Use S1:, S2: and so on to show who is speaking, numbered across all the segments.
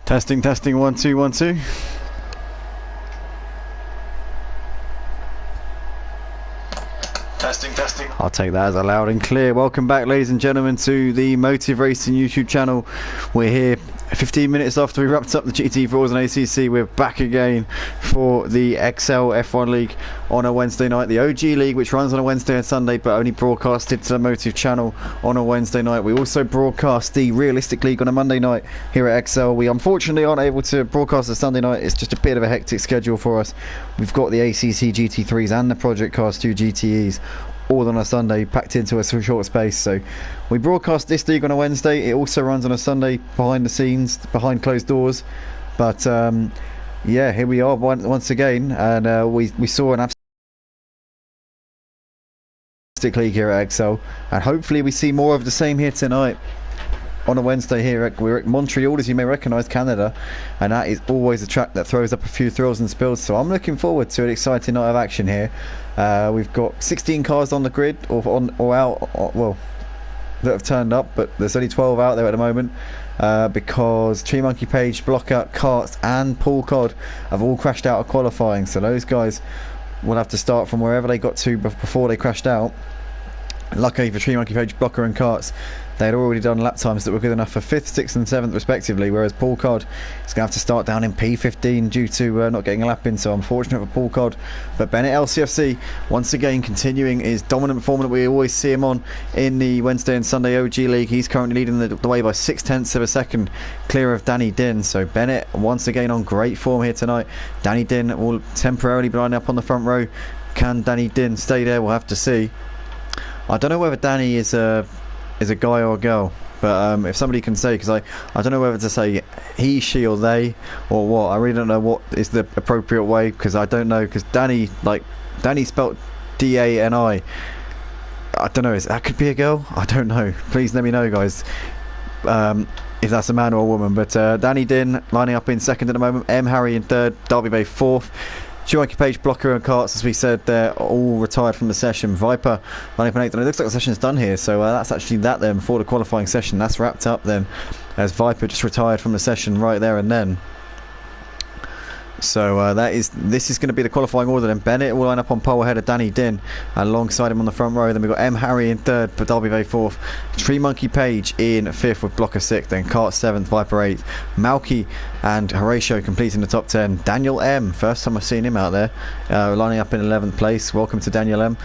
S1: Testing, testing, 1 2 1 2.
S2: Testing, testing.
S1: I'll take that as a loud and clear. Welcome back, ladies and gentlemen, to the Motive Racing YouTube channel. We're here 15 minutes after we wrapped up the GT Forza and ACC. We're back again for the XL F1 League on a Wednesday night. The OG League, which runs on a Wednesday and Sunday, but only broadcasted to the Motive channel on a Wednesday night. We also broadcast the Realistic League on a Monday night here at XL. We unfortunately aren't able to broadcast the Sunday night. It's just a bit of a hectic schedule for us. We've got the ACC GT3s and the Project Cars 2 GTEs all on a Sunday, packed into a short space. So we broadcast this league on a Wednesday. It also runs on a Sunday behind the scenes, behind closed doors. But yeah, here we are once again, and we saw an absolute league here at XL, and hopefully we see more of the same here tonight on a Wednesday. Here we're at Montreal, as you may recognise, Canada, and that is always a track that throws up a few thrills and spills. So I'm looking forward to an exciting night of action here. We've got 16 cars on the grid, or out, well, that have turned up, but there's only 12 out there at the moment, because Tree Monkey Page, Blocker, Karts and Paul Codd have all crashed out of qualifying. So those guys will have to start from wherever they got to before they crashed out. Luckily for Tree Monkey Page, Blocker and Karts, they had already done lap times that were good enough for 5th, 6th and 7th respectively, whereas Paul Codd is going to have to start down in P15 due to not getting a lap in. So unfortunate for Paul Codd. But Bennett LCFC once again continuing his dominant form that we always see him on in the Wednesday and Sunday OG League. He's currently leading the way by 0.6 of a second clear of Danny Din. So Bennett once again on great form here tonight. Danny Din will temporarily be lining up on the front row. Can Danny Din stay there? We'll have to see. I don't know whether Danny is a guy or a girl, but if somebody can say, because I don't know whether to say he, she or they or what. I really don't know what is the appropriate way, because I don't know, because Danny spelt D-A-N-I. I don't know, that could be a girl? I don't know. Please let me know, guys, if that's a man or a woman. But Danny Din lining up in 2nd at the moment, M. Harry in 3rd, Derby Bay 4th. Tree Page, Blocker and Karts, as we said, they're all retired from the session. Viper lining up in 8th, and it looks like the session's done here, so that's actually that then before the qualifying session. That's wrapped up then, as Viper just retired from the session right there and then. So this is going to be the qualifying order then. Bennett will line up on pole ahead of Danny Din, alongside him on the front row. Then we've got M. Harry in 3rd, for Derby Bay 4th, Tree Monkey Page in 5th with Blocker 6th, then Kart 7th, Viper 8th, Malky and Horatio completing the top 10. Daniel M, first time I've seen him out there, lining up in 11th place. Welcome to Daniel M.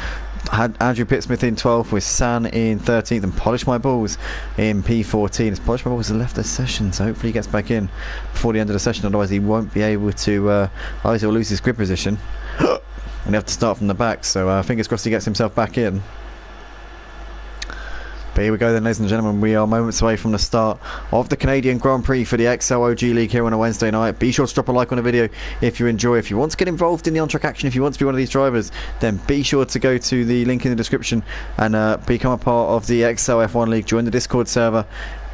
S1: Had Andrew Pittsmith in 12th with San in 13th, and Polish My Balls in P14. As Polish My Balls has left the session, so hopefully he gets back in before the end of the session, otherwise he won't be able to, otherwise he'll lose his grid position and he'll have to start from the back. So fingers crossed he gets himself back in. But here we go then, ladies and gentlemen. We are moments away from the start of the Canadian Grand Prix for the XL OG League here on a Wednesday night. Be sure to drop a like on the video if you enjoy. If you want to get involved in the on-track action, if you want to be one of these drivers, then be sure to go to the link in the description and become a part of the XL F1 League. Join the Discord server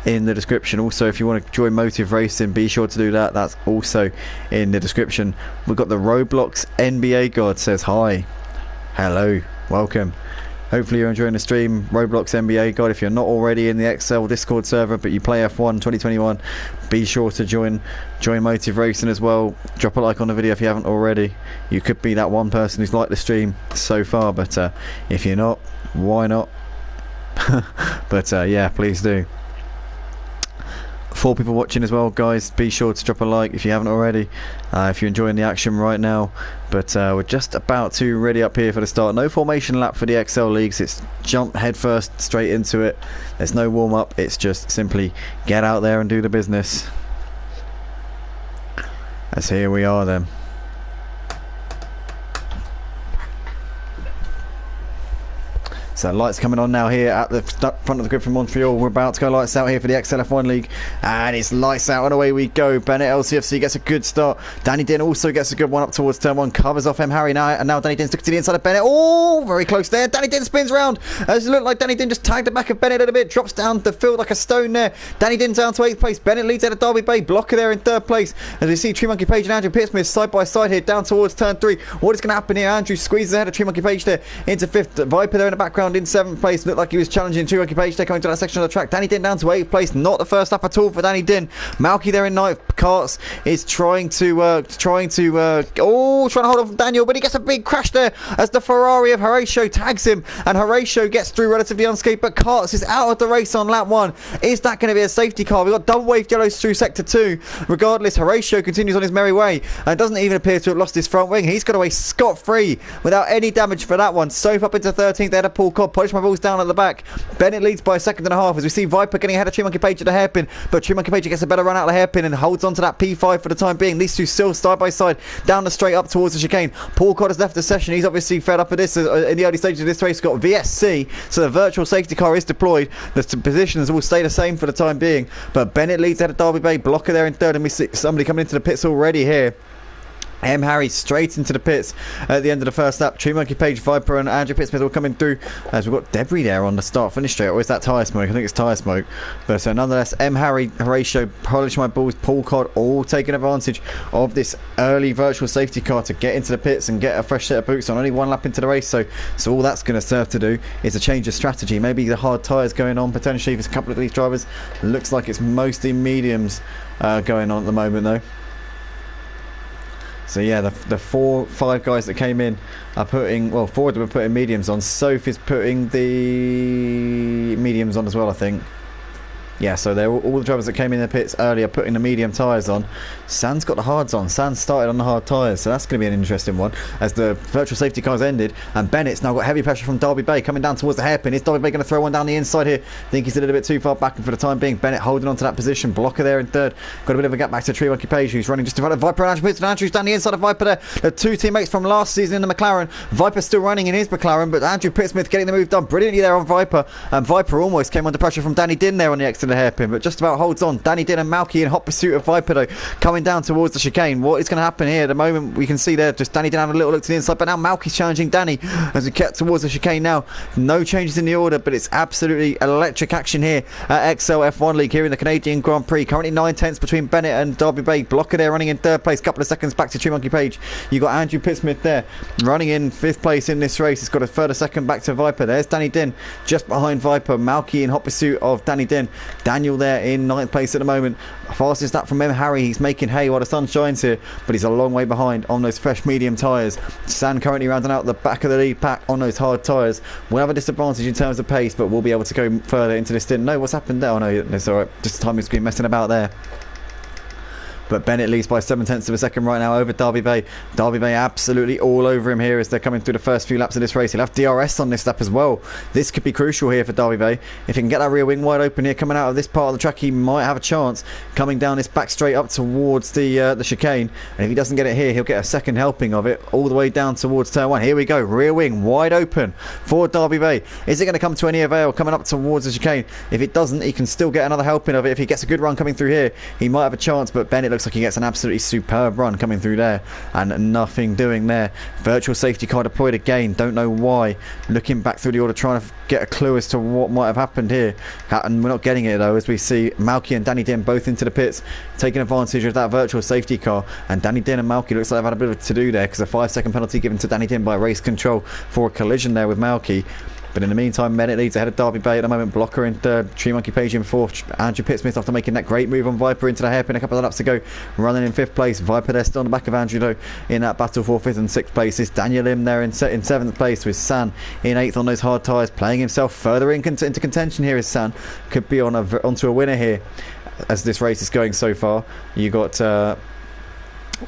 S1: in the description. Also, if you want to join Motive Racing, be sure to do that. That's also in the description. We've got the Roblox NBA God says hi. Hello, welcome. Hopefully you're enjoying the stream. Roblox NBA God, if you're not already in the XL Discord server but you play F1 2021, be sure to join Motive Racing as well. Drop a like on the video if you haven't already. You could be that one person who's liked the stream so far, but if you're not, why not? But yeah, please do. 4 people watching as well, guys. Be sure to drop a like if you haven't already, if you're enjoying the action right now. But we're just about to ready up here for the start. No formation lap for the XL Leagues. It's jump head first straight into it. There's no warm up. It's just simply get out there and do the business. As here we are then. So lights coming on now here at the front of the grid from Montreal. We're about to go lights out here for the XLF1 League, and it's lights out and away we go. Bennett LCFC gets a good start. Danny Din also gets a good one up towards turn 1, covers off M. Harry now, and now Danny Din sticks to the inside of Bennett. Oh, very close there. Danny Din spins round. As it looked like Danny Din just tagged the back of Bennett a little bit, drops down the field like a stone there. Danny Din down to 8th place. Bennett leads out of Derby Bay. Blocker there in 3rd place. As we see Tree Monkey Page and Andrew Pittsmith side by side here down towards turn 3. What is going to happen here? Andrew squeezes ahead of Tree Monkey Page there into 5th. Viper there in the background in 7th place. Looked like he was challenging Tree Monkey Page there coming to that section of the track. Danny Din down to 8th place. Not the first lap at all for Danny Din. Malky there in 9th. Karts is trying to hold off Daniel, but he gets a big crash there as the Ferrari of Horatio tags him, and Horatio gets through relatively unscathed, but Karts is out of the race on lap 1. Is that going to be a safety car? We've got double waved yellows through sector 2. Regardless, Horatio continues on his merry way and doesn't even appear to have lost his front wing. He's got away scot-free without any damage for that one. Soph up into 13th ahead of Paul Cobb. Polish my balls down at the back. Bennett leads by a second and a half as we see Viper getting ahead of Tree Monkey Page at the hairpin, but Tree Monkey Page gets a better run out of the hairpin and holds on to that P5 for the time being. These two still side by side down the straight up towards the chicane. Paul Cobb has left the session. He's obviously fed up with this. In the early stages of this race, got VSC, so the virtual safety car is deployed. The positions will stay the same for the time being, but Bennett leads ahead of Derby Bay. Blocker there in third, and we see somebody coming into the pits already here. Harry straight into the pits at the end of the first lap. Tree Monkey Page, Viper and Andrew Pittsmith all coming through as we've got debris there on the start finish straight. Or is that tyre smoke? I think it's tyre smoke. But nonetheless, Harry, Horatio, Polish my balls, Paul Codd all taking advantage of this early virtual safety car to get into the pits and get a fresh set of boots on. Only one lap into the race, so all that's going to serve to do is a change of strategy. Maybe the hard tyres going on potentially for a couple of these drivers. Looks like it's mostly mediums going on at the moment though. So yeah, the 4-5 guys that came in are putting, well, 4 of them are putting mediums on. Soph is putting the mediums on as well, I think. Yeah, so they're all the drivers that came in the pits earlier putting the medium tyres on. San's got the hards on. San started on the hard tyres, so that's going to be an interesting one as the virtual safety cars ended. And Bennett's now got heavy pressure from Derby Bay coming down towards the hairpin. Is Derby Bay going to throw one down the inside here? I think he's a little bit too far back, and for the time being, Bennett holding on to that position. Blocker there in third. Got a bit of a gap back to Tree Monkey Page, who's running just in front of Viper and Andrew. And Andrew's down the inside of Viper there. The two teammates from last season in the McLaren. Viper's still running in his McLaren, but Andrew Pittsmith getting the move done brilliantly there on Viper. And Viper almost came under pressure from Danny Din there on the exit of the hairpin, but just about holds on. Danny Din and Malky in hot pursuit of Viper though, coming down towards the chicane. What is going to happen here? At the moment we can see there just Danny Din having a little look to the inside, but now Malky's challenging Danny as we get towards the chicane now. No changes in the order, but it's absolutely electric action here at XL F1 League here in the Canadian Grand Prix. Currently 9/10 between Bennett and Derby Bay. Blocker there running in third place, couple of seconds back to Tree Monkey Page. You got Andrew Pittsmith there running in 5th place in this race. It's got a further second back to Viper. There's Danny Din just behind Viper. Malky in hot pursuit of Danny Din. Daniel there in 9th place at the moment. Fastest lap from Harry. He's making hay while the sun shines here, but he's a long way behind on those fresh medium tyres. San currently rounding out the back of the lead pack on those hard tyres. We'll have a disadvantage in terms of pace, but we'll be able to go further into this stint. No, what's happened there? Oh no, it's alright. Just the time has been messing about there. But Bennett leads by 7/10 of a second right now over Derby Bay. Derby Bay absolutely all over him here as they're coming through the first few laps of this race. He'll have DRS on this lap as well. This could be crucial here for Derby Bay. If he can get that rear wing wide open here coming out of this part of the track, he might have a chance coming down this back straight up towards the chicane. And if he doesn't get it here, he'll get a second helping of it all the way down towards turn 1. Here we go, rear wing wide open for Derby Bay. Is it going to come to any avail coming up towards the chicane? If it doesn't, he can still get another helping of it. If he gets a good run coming through here, he might have a chance, but Bennett looks like he gets an absolutely superb run coming through there and nothing doing there. Virtual safety car deployed again, don't know why. Looking back through the order trying to get a clue as to what might have happened here, and we're not getting it though, as we see Malky and Danny Din both into the pits taking advantage of that virtual safety car. And Danny Din and Malky looks like they've had a bit of a to do there because a 5-second penalty given to Danny Din by race control for a collision there with Malky. But in the meantime, Bennett leads ahead of Derby Bay at the moment. Blocker in third, Tree Monkey Page in fourth. Andrew Pittsmith after making that great move on Viper into the hairpin a couple of laps ago, running in 5th place. Viper there still on the back of Andrew though in that battle for 5th and 6th place. It's Daniel Lim there in 7th place with San in 8th on those hard tyres, playing himself further into contention here as San could be onto a winner here as this race is going so far. You got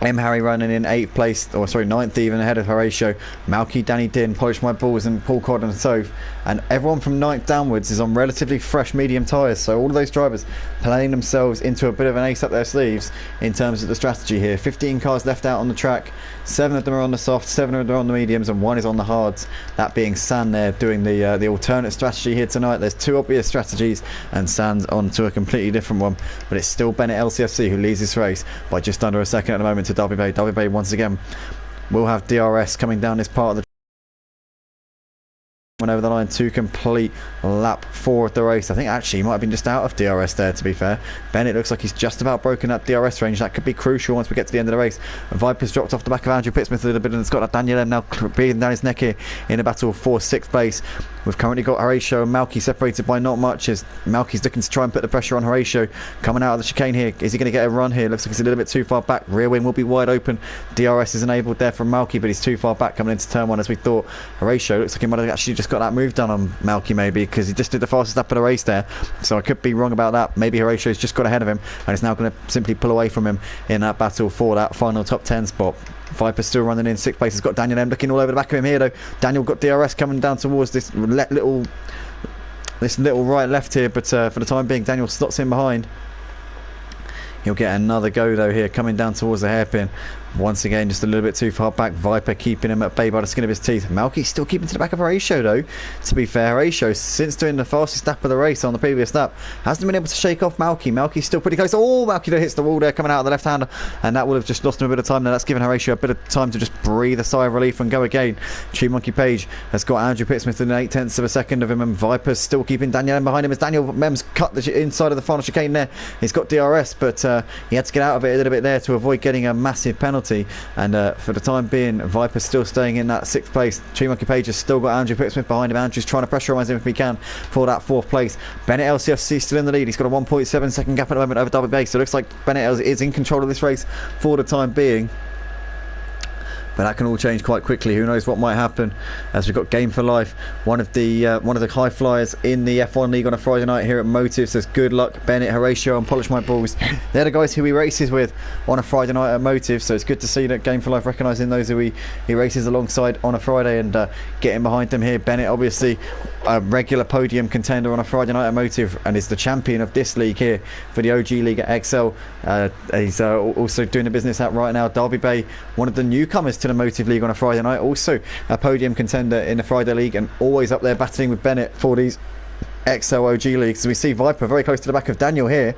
S1: Harry running in 8th place, or sorry 9th even, ahead of Horatio. Malky, Danny Din, Polish My Balls and Paul Cod and Soph. And everyone from 9th downwards is on relatively fresh medium tyres, so all of those drivers playing themselves into a bit of an ace up their sleeves in terms of the strategy here. 15 cars left out on the track, 7 of them are on the soft, 7 of them are on the mediums, and 1 is on the hards. That being San there doing the alternate strategy here tonight. There's 2 obvious strategies and San's on to a completely different one, but it's still Bennett LCFC who leads this race by just under a second at the moment to Derby Bay. Derby Bay once again will have DRS coming down this part of the went over the line to complete lap 4 of the race. I think actually he might have been just out of DRS there, to be fair. Bennett looks like he's just about broken that DRS range. That could be crucial once we get to the end of the race. Viper's dropped off the back of Andrew Pittsmith a little bit, and it's got that Daniel M now breathing down his neck here in a battle for 6th place. We've currently got Horatio and Malky separated by not much, as Malky's looking to try and put the pressure on Horatio. Coming out of the chicane here, is he going to get a run here? Looks like he's a little bit too far back. Rear wing will be wide open. DRS is enabled there from Malky, but he's too far back coming into turn 1 as we thought. Horatio looks like he might have actually just got that move done on Malky, maybe, because he just did the fastest lap of the race there. So I could be wrong about that. Maybe Horatio's just got ahead of him and is now going to simply pull away from him in that battle for that final top 10 spot. Viper's still running in 6th place. He's got Daniel M looking all over the back of him here, though. Daniel got DRS coming down towards this little right left here, but for the time being, Daniel slots in behind. He'll get another go though here, coming down towards the hairpin. Once again, just a little bit too far back. Viper keeping him at bay by the skin of his teeth. Malky's still keeping to the back of Horatio though. To be fair, Horatio, since doing the fastest lap of the race on the previous lap, hasn't been able to shake off Malky. Malky's still pretty close. Oh, Malky though hits the wall there coming out of the left-hander, and that would have just lost him a bit of time. Now that's given Horatio a bit of time to just breathe a sigh of relief and go again. Tree Monkey Page has got Andrew Pittsmith within 8/10 of a second of him, and Viper's still keeping Daniel M behind him as Daniel Mem's cut the inside of the final chicane there. He's got DRS, but he had to get out of it a little bit there to avoid getting a massive penalty, and for the time being, Viper's still staying in that 6th place. Tree Monkey Page has still got Andrew Pittsmith behind him. Andrew's trying to pressurise him if he can for that 4th place. Bennett LCFC still in the lead. He's got a 1.7 second gap at the moment over Derby Bay, so it looks like Bennett is in control of this race for the time being. But that can all change quite quickly. Who knows what might happen, as we've got Game for Life, one of the high flyers in the F1 League on a Friday night here at Motive. Says good luck, Bennett, Horatio and Polish My Balls. They're the guys who he races with on a Friday night at Motive, so it's good to see that Game for Life recognising those who he races alongside on a Friday and getting behind them here. Bennett, obviously a regular podium contender on a Friday night at Motive, and is the champion of this league here for the OG League at XL. He's also doing the business at right now Derby Bay, one of the newcomers to the Motive League on a Friday night, also a podium contender in the Friday League, and always up there battling with Bennett for these XL OG Leagues. So we see Viper very close to the back of Daniel here.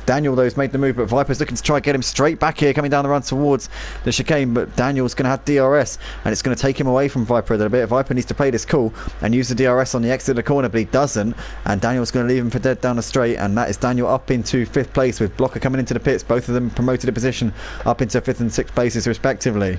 S1: Daniel though has made the move, but Viper's looking to try and get him straight back here, coming down the run towards the chicane, but Daniel's going to have DRS, and it's going to take him away from Viper a little bit. Viper needs to play this cool and use the DRS on the exit of the corner, but he doesn't, and Daniel's going to leave him for dead down the straight, and that is Daniel up into 5th place with Blocker coming into the pits. Both of them promoted a position up into 5th and 6th places respectively.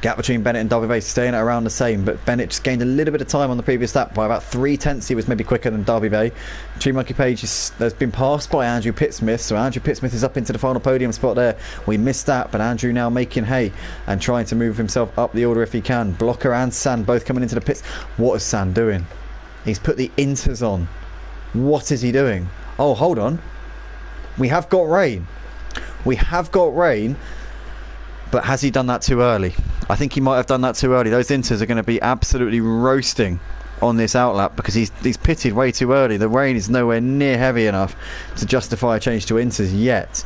S1: Gap between Bennett and Derby Bay staying at around the same, but Bennett just gained a little bit of time on the previous lap by about 3/10. He was maybe quicker than Derby Bay. Tree Monkey Page has been passed by Andrew Pittsmith, so Andrew Pittsmith is up into the final podium spot there. We missed that, but Andrew now making hay and trying to move himself up the order if he can. Blocker and San both coming into the pits. What is San doing? He's put the inters on. What is he doing? Oh, hold on. We have got rain. We have got rain. But has he done that too early? I think he might have done that too early. Those inters are going to be absolutely roasting on this outlap because he's pitted way too early. The rain is nowhere near heavy enough to justify a change to inters yet.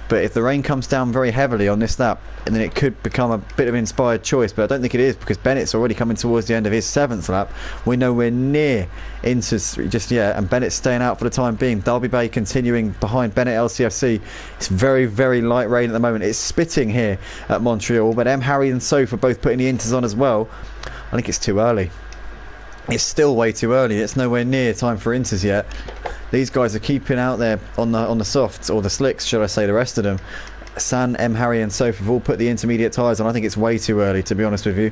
S1: But if the rain comes down very heavily on this lap, and then it could become a bit of an inspired choice, but I don't think it is, because Bennett's already coming towards the end of his 7th lap. We're nowhere near inters just yet, and Bennett's staying out for the time being. Derby Bay continuing behind Bennett LCFC. It's very, very light rain at the moment. It's spitting here at Montreal, but Harry and Soph are both putting the inters on as well. I think it's too early. It's still way too early. It's nowhere near time for inters yet. These guys are keeping out there on the softs, or the slicks, should I say, the rest of them. San, Harry and Soph have all put the intermediate tyres on. I think it's way too early, to be honest with you.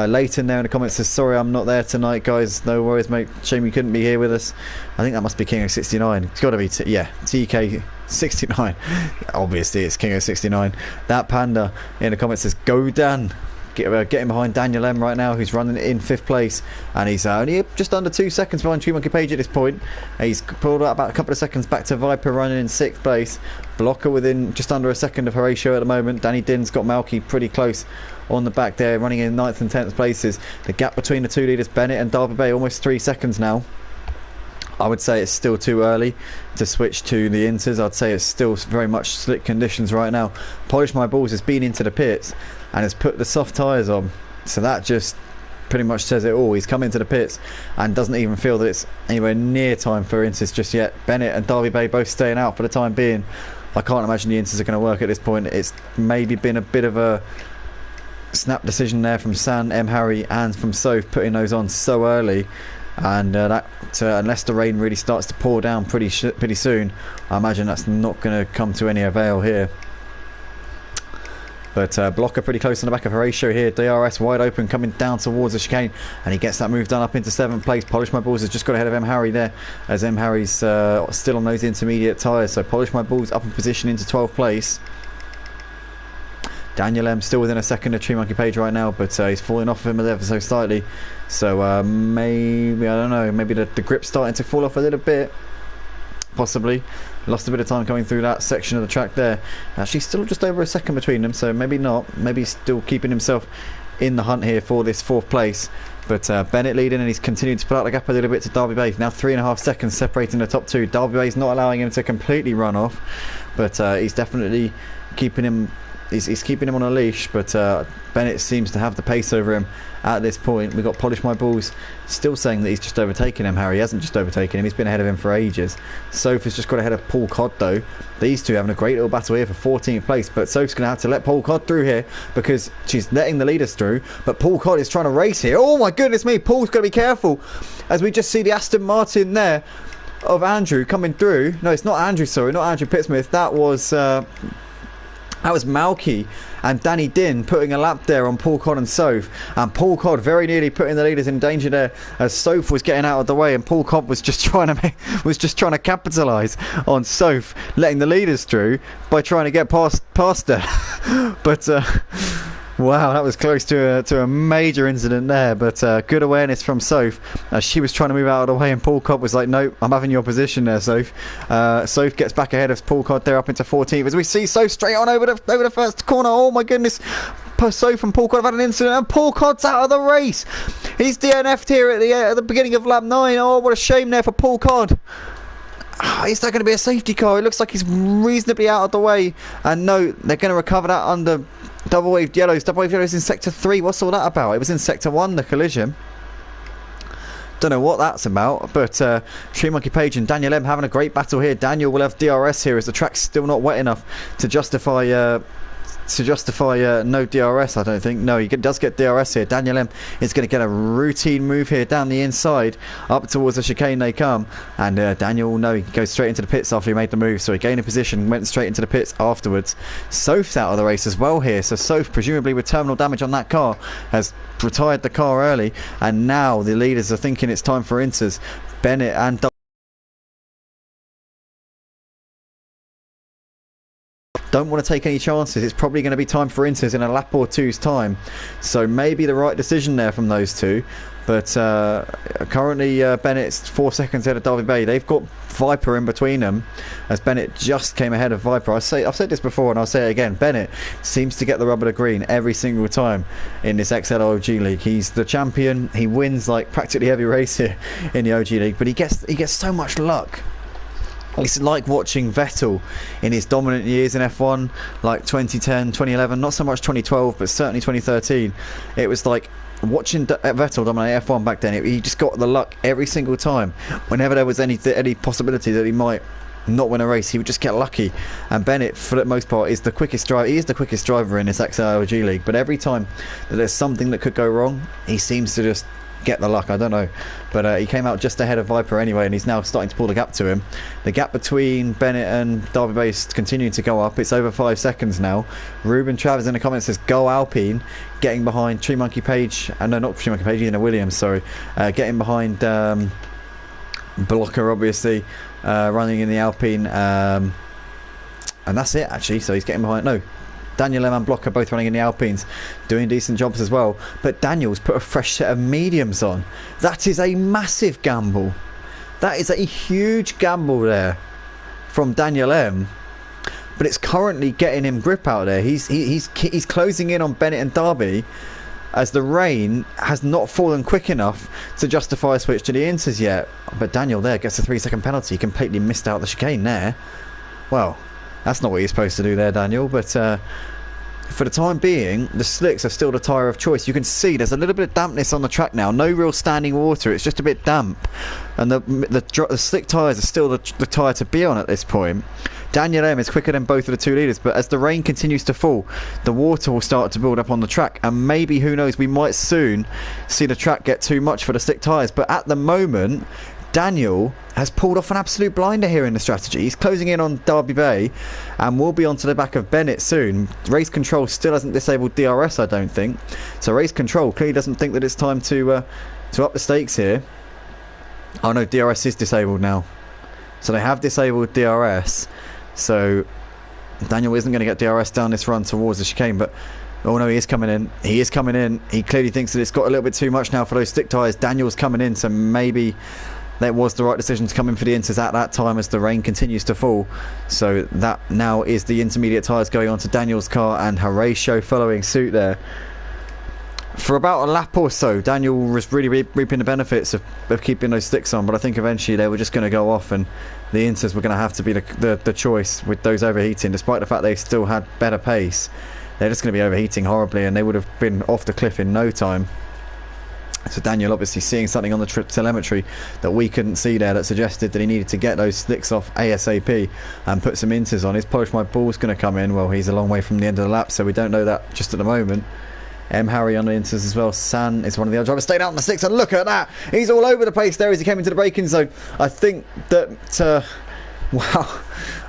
S1: Leighton there in the comments says, sorry I'm not there tonight, guys. No worries, mate. Shame you couldn't be here with us. I think that must be King of 69. It's got to be, TK 69. Obviously, it's King of 69. That Panda in the comments says, go Dan. Getting behind Daniel M right now, who's running in 5th place, and he's only just under 2 seconds behind Tree Monkey Page at this point. He's pulled out about a couple of seconds back to Viper running in 6th place. Blocker within just under a second of Horatio at the moment. Danny Din's got Malky pretty close on the back there, running in 9th and 10th places. The gap between the two leaders, Bennett and Derby Bay, almost 3 seconds now. I would say it's still too early to switch to the inters. I'd say it's still very much slick conditions right now. Polish My Balls has been into the pits and has put the soft tyres on, so that just pretty much says it all. He's come into the pits and doesn't even feel that it's anywhere near time for inters just yet. Bennett and Derby Bay both staying out for the time being. I can't imagine the inters are going to work at this point. It's maybe been a bit of a snap decision there from San, M. Harry and from Soph, putting those on so early. And unless the rain really starts to pour down pretty soon, I imagine that's not going to come to any avail here. But Blocker pretty close on the back of Horatio here. DRS wide open, coming down towards the chicane, and he gets that move done up into 7th place. Polish My Balls has just got ahead of M. Harry there, as M. Harry's still on those intermediate tyres. So Polish My Balls up in position into 12th place. Daniel M still within a second of Tree Monkey Page right now, but he's falling off of him ever so slightly. So maybe, I don't know, maybe the grip's starting to fall off a little bit. Possibly. Lost a bit of time coming through that section of the track there. Actually still just over a second between them, so maybe not. Maybe still keeping himself in the hunt here for this 4th place. But Bennett leading, and he's continued to put out the gap a little bit to Derby Bay. Now 3.5 seconds separating the top 2. Derby Bay's not allowing him to completely run off, but he's definitely keeping him. He's keeping him on a leash, but Bennett seems to have the pace over him at this point. We've got Polish My Balls still saying that he's just overtaken him. Harry hasn't just overtaken him, he's been ahead of him for ages. Soph has just got ahead of Paul Codd though. These two having a great little battle here for 14th place, but Soph's going to have to let Paul Codd through here because she's letting the leaders through, but Paul Codd is trying to race here. Oh my goodness me, Paul's got to be careful as we just see the Aston Martin there of Andrew coming through. No, it's not Andrew, sorry, not Andrew Pittsmith. That was Malky and Danny Din putting a lap there on Paul Codd and Soph, and Paul Codd very nearly putting the leaders in danger there as Soph was getting out of the way, and Paul Codd was just trying to capitalise on Soph letting the leaders through by trying to get past her. But wow, that was close to a major incident there, but good awareness from Soph as she was trying to move out of the way, and Paul Codd was like, no, I'm having your position there, Soph. Soph gets back ahead of Paul Codd there up into 14th as we see Soph straight on over the first corner. Oh my goodness, Soph and Paul Codd have had an incident, and Paul Codd's out of the race. He's DNF'd here at the beginning of lap 9. Oh, what a shame there for Paul Codd. Is that going to be a safety car? It looks like he's reasonably out of the way, and no, they're going to recover that under double waved yellows. Double waved yellows in sector 3. What's all that about? It was in sector 1, the collision. Don't know what that's about, but Tree Monkey Page and Daniel M having a great battle here. Daniel will have DRS here as the track's still not wet enough to justify no DRS, I don't think. No, he does get DRS here. Daniel M is going to get a routine move here down the inside up towards the chicane they come, and Daniel will know he goes straight into the pits after he made the move, so he gained a position, went straight into the pits afterwards. Soph's out of the race as well here, so Soph, presumably with terminal damage on that car, has retired the car early, and now the leaders are thinking it's time for inters. Bennett and don't want to take any chances. It's probably going to be time for inters in a lap or two's time, so maybe the right decision there from those two. But currently Bennett's 4 seconds ahead of Derby Bay. They've got Viper in between them as Bennett just came ahead of Viper. I've said this before and I'll say it again. Bennett seems to get the rubber to green every single time in this XL OG League. He's the champion. He wins like practically every race here in the OG League, but he gets so much luck. It's like watching Vettel in his dominant years in F1, like 2010, 2011, not so much 2012, but certainly 2013. It was like watching Vettel dominate F1 back then. He just got the luck every single time. Whenever there was any possibility that he might not win a race, he would just get lucky. And Bennett, for the most part, is the quickest driver. He is the quickest driver in this XLOG League, but every time that there's something that could go wrong, he seems to just get the luck. I don't know, but he came out just ahead of Viper anyway, and he's now starting to pull the gap to him. The gap between Bennett and Derby Bay is continuing to go up. It's over 5 seconds now. Ruben Travers in the comments says go Alpine, getting behind Tree Monkey Page, and no, not Tree Monkey Page, Ian Williams, sorry, getting behind Blocker, obviously, running in the Alpine, and that's it actually. So he's getting behind, no, Daniel M and Blocker both running in the Alpines, doing decent jobs as well. But Daniel's put a fresh set of mediums on. That is a massive gamble. That is a huge gamble there from Daniel M. But it's currently getting him grip out there. He's closing in on Bennett and Derby as the rain has not fallen quick enough to justify a switch to the inters yet. But Daniel there gets a 3-second penalty. He completely missed out the chicane there. Well, that's not what you're supposed to do there, Daniel, but for the time being, the slicks are still the tyre of choice. You can see there's a little bit of dampness on the track now. No real standing water, it's just a bit damp. And the slick tyres are still the tyre to be on at this point. Daniel M is quicker than both of the two leaders, but as the rain continues to fall, the water will start to build up on the track, and maybe, who knows, we might soon see the track get too much for the slick tyres. But at the moment, Daniel has pulled off an absolute blinder here in the strategy. He's closing in on Derby Bay and will be onto the back of Bennett soon. Race Control still hasn't disabled DRS, I don't think. So Race Control clearly doesn't think that it's time to up the stakes here. Oh no, DRS is disabled now. So they have disabled DRS. So Daniel isn't going to get DRS down this run towards the chicane, but oh no, he is coming in. He is coming in. He clearly thinks that it's got a little bit too much now for those stick tyres. Daniel's coming in, so maybe that was the right decision to come in for the inters at that time as the rain continues to fall. So that now is the intermediate tyres going on to Daniel's car, and Horatio following suit there. For about a lap or so, Daniel was really reaping the benefits of keeping those sticks on, but I think eventually they were just going to go off, and the inters were going to have to be the choice with those overheating. Despite the fact they still had better pace, they're just going to be overheating horribly, and they would have been off the cliff in no time. So Daniel obviously seeing something on the telemetry that we couldn't see there that suggested that he needed to get those slicks off ASAP and put some inters on. His Polish My Ball's going to come in. Well, he's a long way from the end of the lap, so we don't know that just at the moment. Harry on the inters as well. San is one of the other drivers. Stayed out on the slicks, and look at that. He's all over the place there as he came into the braking zone. I think that... wow.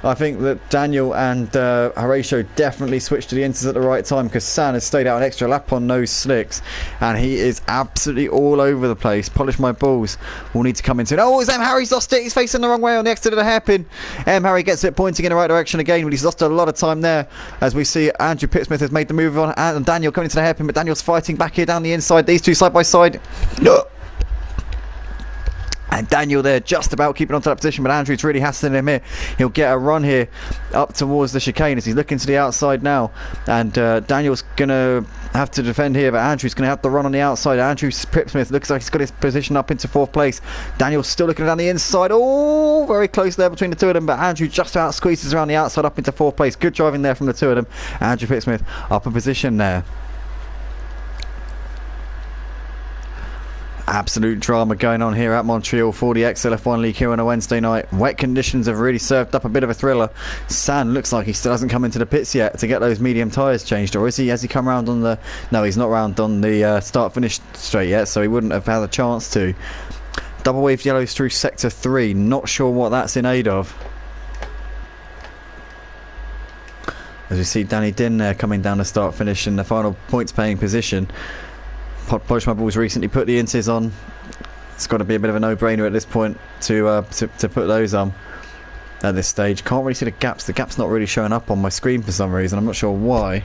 S1: I think that Daniel and Horatio definitely switched to the inters at the right time, because San has stayed out an extra lap on those slicks, and he is absolutely all over the place. Polish My Balls will need to come into it. Oh, Harry's lost it. He's facing the wrong way on the exit of the hairpin. Harry gets it pointing in the right direction again, but he's lost a lot of time there as we see Andrew Pittsmith has made the move on, and Daniel coming into the hairpin, but Daniel's fighting back here down the inside. These two side by side. And Daniel there just about keeping on to that position, but Andrew's really hassling him here. He'll get a run here up towards the chicane as he's looking to the outside now. And Daniel's going to have to defend here, but Andrew's going to have to run on the outside. Andrew Pipsmith looks like he's got his position up into 4th place. Daniel's still looking down the inside. Oh, very close there between the two of them, but Andrew just about squeezes around the outside up into 4th place. Good driving there from the two of them. Andrew Pipsmith up in position there. Absolute drama going on here at Montreal for the XLF1 League here on a Wednesday night. Wet conditions have really served up a bit of a thriller. San looks like he still hasn't come into the pits yet to get those medium tyres changed, or is he? Has he come round on the... No, he's not round on the start-finish straight yet, so he wouldn't have had a chance to. Double wave yellows through Sector 3. Not sure what that's in aid of. As we see Danny Din there coming down the start-finish in the final points-paying position. Polish My Balls recently put the inters on. It's got to be a bit of a no-brainer at this point to put those on at this stage. Can't really see the gaps. The gap's not really showing up on my screen for some reason. I'm not sure why.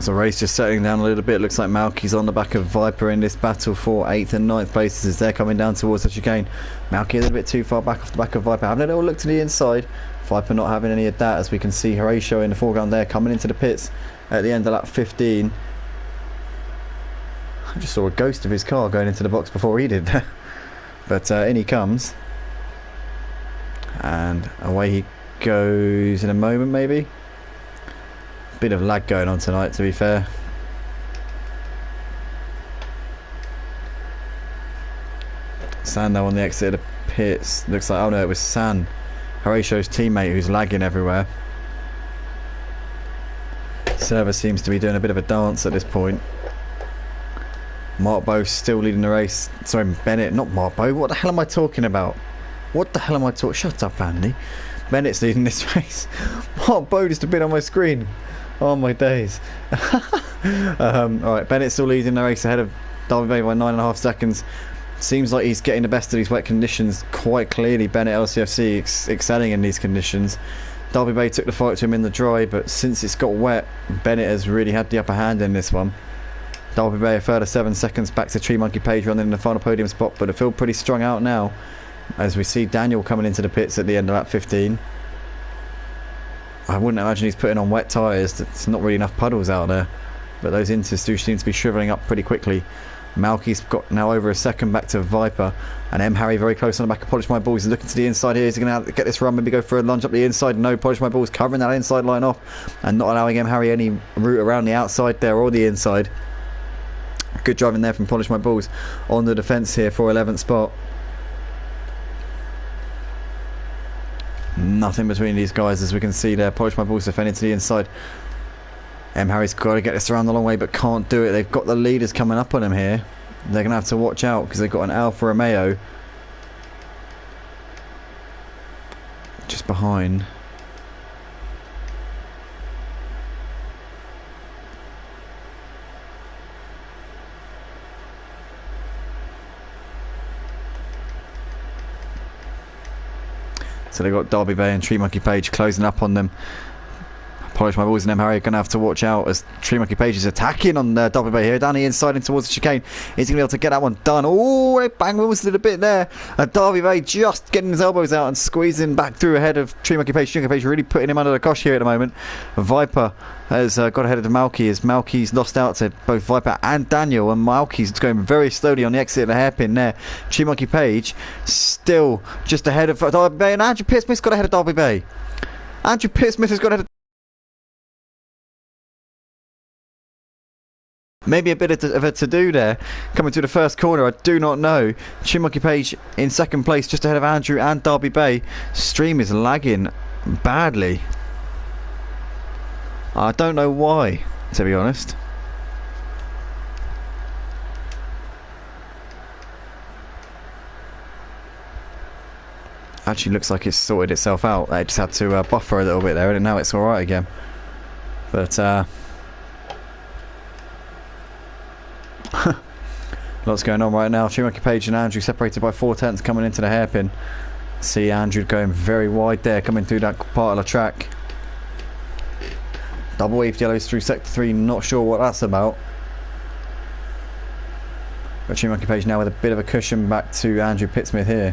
S1: So race just settling down a little bit. Looks like Malky's on the back of Viper in this battle for 8th and 9th places as they're coming down towards the chicane. Malky a little bit too far back off the back of Viper. Having a little look to the inside. Viper not having any of that, as we can see Horatio in the foreground there coming into the pits at the end of lap 15. I just saw a ghost of his car going into the box before he did. But in he comes. And away he goes in a moment maybe. Bit of lag going on tonight, to be fair. Sando on the exit of the pits. Looks like, oh no, it was San, Horatio's teammate, who's lagging everywhere. Server seems to be doing a bit of a dance at this point. Mark Bowe still leading the race. Sorry, Bennett, not Mark Bowe. What the hell am I talking about? What the hell am I talking? Shut up, Andy. Bennett's leading this race. Mark Bowe just a bit on my screen. Oh my days. Alright, Bennett still leading the race ahead of Derby Bay by 9.5 seconds. Seems like he's getting the best of these wet conditions quite clearly. Bennett LCFC excelling in these conditions. Derby Bay took the fight to him in the dry, but since it's got wet, Bennett has really had the upper hand in this one. Derby Bay a further 7 seconds back to Tree Monkey Page running in the final podium spot, but I feel pretty strung out now as we see Daniel coming into the pits at the end of lap 15. I wouldn't imagine he's putting on wet tyres. There's not really enough puddles out there, but those inters do seem to be shrivelling up pretty quickly. Malky's got now over a second back to Viper, and M. Harry very close on the back of Polish My Balls. He's looking to the inside here. Is he going to get this run? Maybe go for a lunge up the inside? No, Polish My Balls covering that inside line off and not allowing M. Harry any route around the outside there or the inside. Good driving there from Polish My Balls on the defence here for 11th spot. Nothing between these guys as we can see there. Polish My Balls defending to the inside. M. Harry's got to get this around the long way but can't do it. They've got the leaders coming up on him here. They're going to have to watch out because they've got an Alfa Romeo just behind. So they've got Derby Bay and Tree Monkey Page closing up on them. Polish My Balls and M. Harry are going to have to watch out as Tree Monkey Page is attacking on Derby Bay here. Down the inside in towards the chicane. Is he going to be able to get that one done? Oh, they bang wheels a bit there. Derby Bay just getting his elbows out and squeezing back through ahead of Tree Monkey Page. Tree Monkey Page really putting him under the cosh here at the moment. Viper has got ahead of Malky as Malky's lost out to both Viper and Daniel, and Malky's going very slowly on the exit of the hairpin there. Tree Monkey Page still just ahead of Derby Bay, and Andrew Pittsmith's got ahead of Derby Bay. Andrew Pittsmith has got ahead of maybe a bit of a to-do there coming to the first corner, I do not know. Tree Monkey Page in second place just ahead of Andrew and Derby Bay. Stream is lagging badly. I don't know why, to be honest. Actually looks like it's sorted itself out. I just had to buffer a little bit there and now it's alright again. But lots going on right now. Tree Monkey Page and Andrew separated by 4/10 coming into the hairpin. See Andrew going very wide there coming through that part of the track. Double waved yellows through sector 3, not sure what that's about. But Tree Monkey Page now with a bit of a cushion back to Andrew Pittsmith here.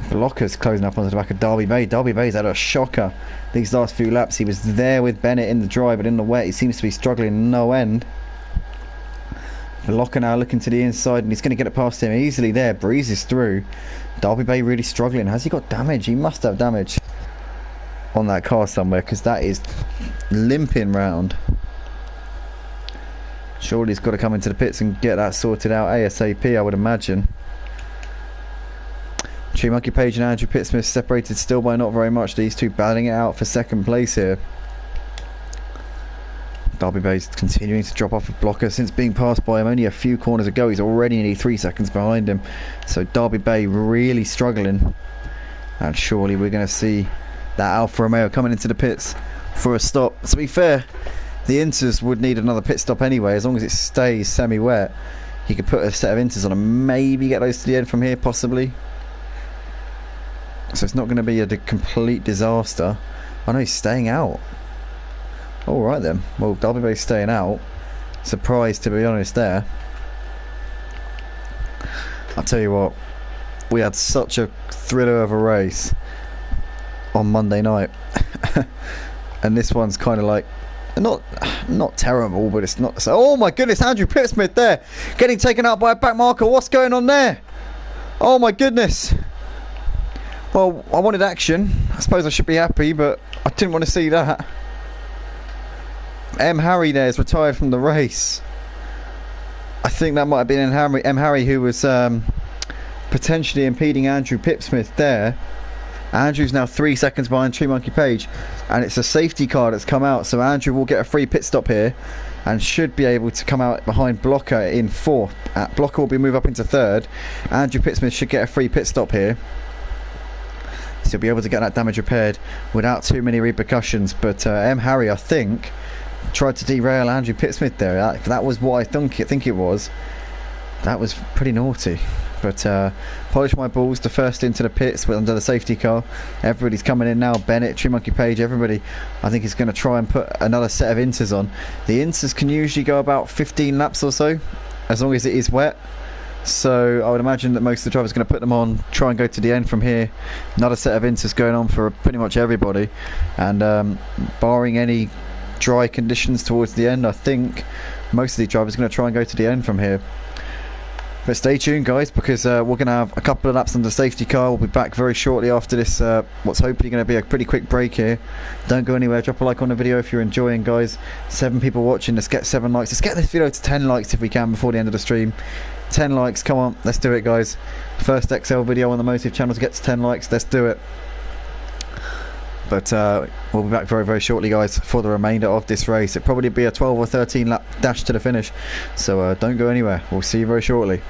S1: Blockers closing up onto the back of Derby Bay. Derby Bay's had a shocker these last few laps. He was there with Bennett in the dry, but in the wet he seems to be struggling no end. Blocker now looking to the inside and he's going to get it past him easily there. Breezes through. Derby Bay really struggling. Has he got damage? He must have damage on that car somewhere because that is limping round. Surely he's got to come into the pits and get that sorted out ASAP, I would imagine. Tree Monkey Page and Andrew Pittsmith separated still by not very much. These two battling it out for second place here. Derby Bay's continuing to drop off a blocker since being passed by him only a few corners ago. He's already nearly 3 seconds behind him. So Derby Bay really struggling. And surely we're going to see that Alfa Romeo coming into the pits for a stop. To be fair, the Inters would need another pit stop anyway. As long as it stays semi-wet, he could put a set of Inters on and maybe get those to the end from here, possibly. So it's not going to be a complete disaster. I know he's staying out. Alright then. Well, Derby Bay's staying out. Surprised, to be honest, there. I'll tell you what. We had such a thriller of a race on Monday night. And this one's kind of like... Not terrible, but it's not... So, oh my goodness, Andrew Pittsmith there. Getting taken out by a back marker. What's going on there? Oh my goodness. Well, I wanted action. I suppose I should be happy, but I didn't want to see that. M. Harry there is retired from the race. I think that might have been M. Harry who was potentially impeding Andrew Pittsmith there. Andrew's now 3 seconds behind Tree Monkey Page, and it's a safety car that's come out, so Andrew will get a free pit stop here and should be able to come out behind Blocker in 4th. Blocker will be moved up into 3rd. Andrew Pittsmith should get a free pit stop here, so he'll be able to get that damage repaired without too many repercussions. But M. Harry, I think, tried to derail Andrew Pittsmith there. That was what I think it was. That was pretty naughty. But polish my balls, the first into the pits under the safety car. Everybody's coming in now. Bennett, Tree Monkey Page, everybody I think is going to try and put another set of inters on. The inters can usually go about 15 laps or so, as long as it is wet. So I would imagine that most of the drivers are going to put them on, try and go to the end from here. Another set of inters going on for pretty much everybody. And barring any dry conditions towards the end, I think most of the drivers are going to try and go to the end from here. But stay tuned, guys, because we're going to have a couple of laps under the safety car. We'll be back very shortly after this, what's hopefully going to be a pretty quick break here. Don't go anywhere. Drop a like on the video if you're enjoying, guys. 7 people watching. Let's get 7 likes. Let's get this video to 10 likes if we can before the end of the stream. 10 likes. Come on. Let's do it, guys. First XL video on the Motive channel to get to 10 likes. Let's do it. But we'll be back very, very shortly, guys, for the remainder of this race. It'll probably be a 12 or 13 lap dash to the finish. So don't go anywhere. We'll see you very shortly.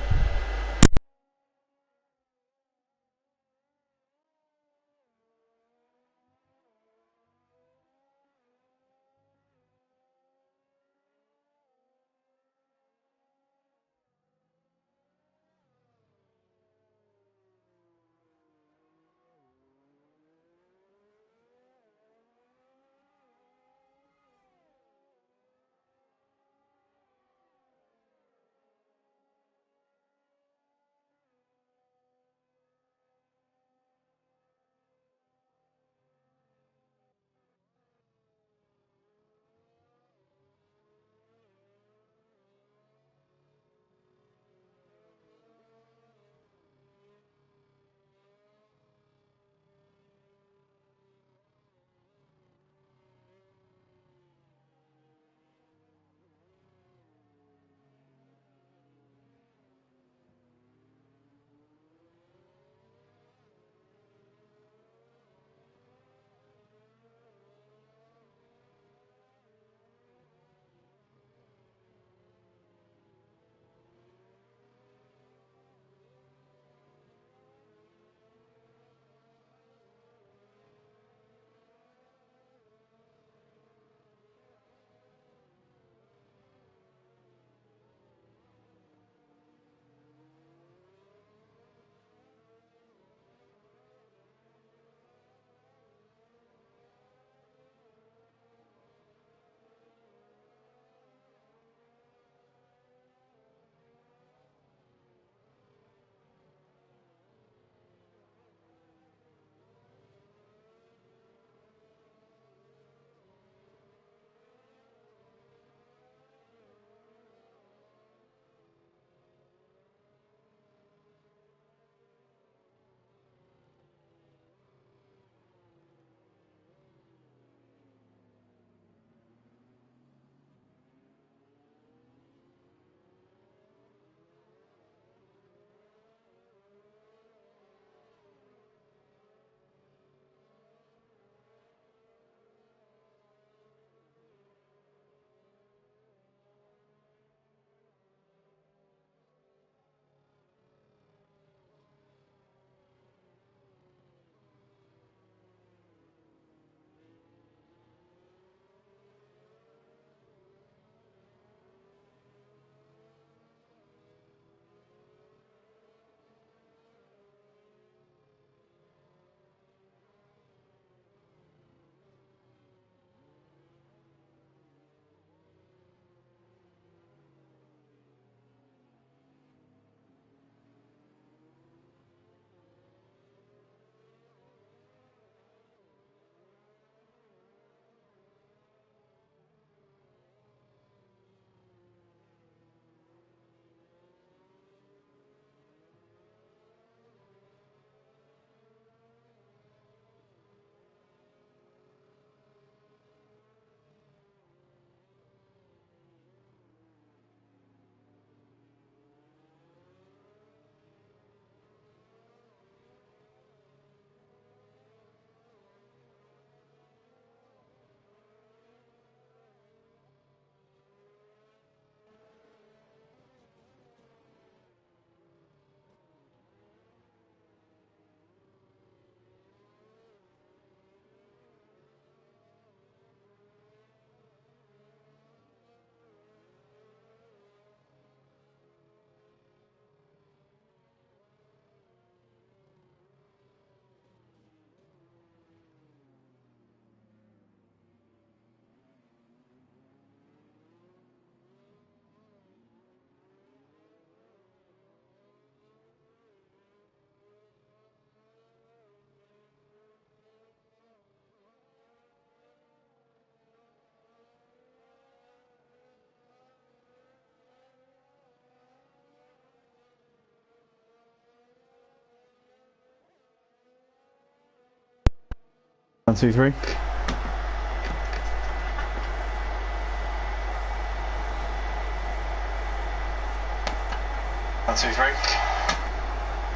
S1: 1, 2, 3.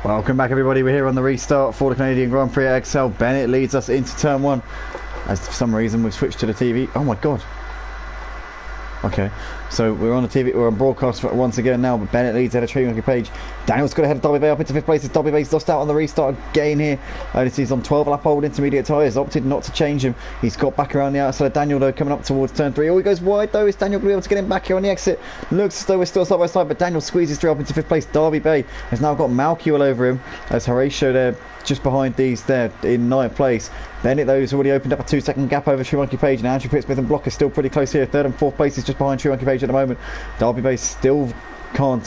S1: Welcome back, everybody. We're here on the restart for the Canadian Grand Prix at XL. Bennett leads us into turn 1. As for some reason we've switched to the TV. Oh my god. Okay, so we're on the TV, we're on broadcast once again now, but Bennett leads at a Tree Page. Daniel's got ahead of Derby Bay up into 5th place as Derby Bay's lost out on the restart again here. This is on 12 lap old intermediate tyres, opted not to change him. He's got back around the outside of Daniel though, coming up towards turn 3. Oh, he goes wide though. Is Daniel going to be able to get him back here on the exit? Looks as though we're still side by side, but Daniel squeezes through up into 5th place. Derby Bay has now got Malky all over him as Horatio there just behind these there in 9th place. Bennett though has already opened up a 2-second gap over Tree Page, and Andrew Pittsmith and Block is still pretty close here. 3rd and 4th place is just behind Tree Page at the moment. Derby Bay still can't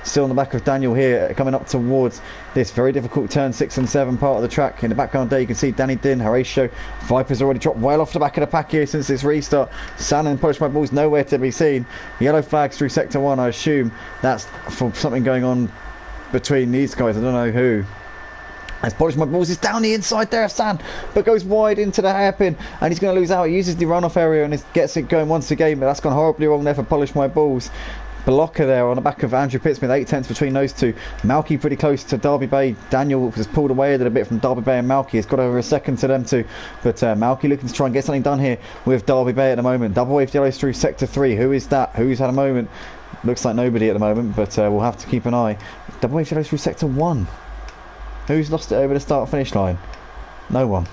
S1: still on the back of Daniel here, coming up towards this very difficult turn 6 and 7 part of the track. In the background there you can see Danny Din, Horatio. Viper's already dropped well off the back of the pack here since this restart. San and Polish My Balls nowhere to be seen. Yellow flags through sector 1. I assume that's for something going on between these guys. I don't know who. As Polish My Balls is down the inside there of San, but goes wide into the hairpin, and he's going to lose out. He uses the runoff area and gets it going once again, but that's gone horribly wrong there for Polish My Balls. Blocker there on the back of Andrew Pittsmith, 8 tenths between those two. Malky pretty close to Derby Bay. Daniel has pulled away a little bit from Derby Bay and Malky. He's got over a second to them two, but Malky looking to try and get something done here with Derby Bay at the moment. Double wave yellows through sector 3. Who is that? Who's had a moment? Looks like nobody at the moment, but we'll have to keep an eye. Double wave yellows through sector 1. Who's lost it over the start-finish line? No one.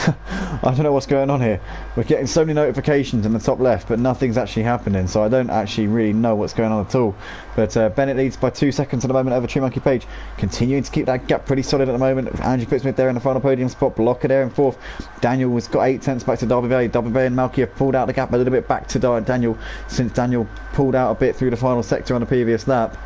S1: I don't know what's going on here. We're getting so many notifications in the top left, but nothing's actually happening, so I don't actually really know what's going on at all. But Bennett leads by 2 seconds at the moment over Tree Page, continuing to keep that gap pretty solid at the moment. Andrew Pittsmith there in the final podium spot, Blocker there in 4th. Daniel has got 8 tenths back to Derby Bay. Derby Bay and Malky have pulled out the gap a little bit back to Daniel, since Daniel pulled out a bit through the final sector on the previous lap.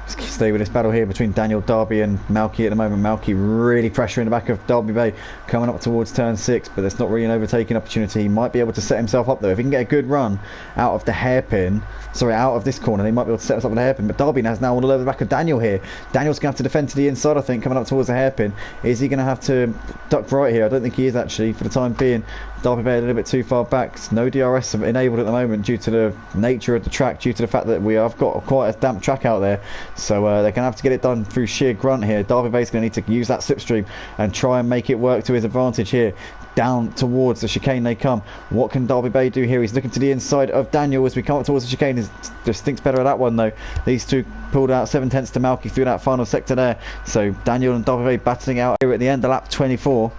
S1: Stay with this battle here between Daniel, Derby and Malky at the moment. Malky really pressuring the back of Derby Bay, coming up towards turn 6, but there's not really an overtaking opportunity. He might be able to set himself up though. If he can get a good run out of the hairpin, sorry, out of this corner, they might be able to set us up with a hairpin. But Derby has now all over the back of Daniel here. Daniel's going to have to defend to the inside, I think, coming up towards the hairpin. Is he going to have to duck right here? I don't think he is actually for the time being. Derby Bay a little bit too far back. No DRS enabled at the moment due to the nature of the track, due to the fact that we have got quite a damp track out there. So they're going to have to get it done through sheer grunt here. Derby Bay's going to need to use that slipstream and try and make it work to his advantage here. Down towards the chicane they come. What can Derby Bay do here? He's looking to the inside of Daniel as we come up towards the chicane. He just thinks better of that one though. These two pulled out 7 tenths to Malky through that final sector there. So Daniel and Derby Bay battling out here at the end of lap 24.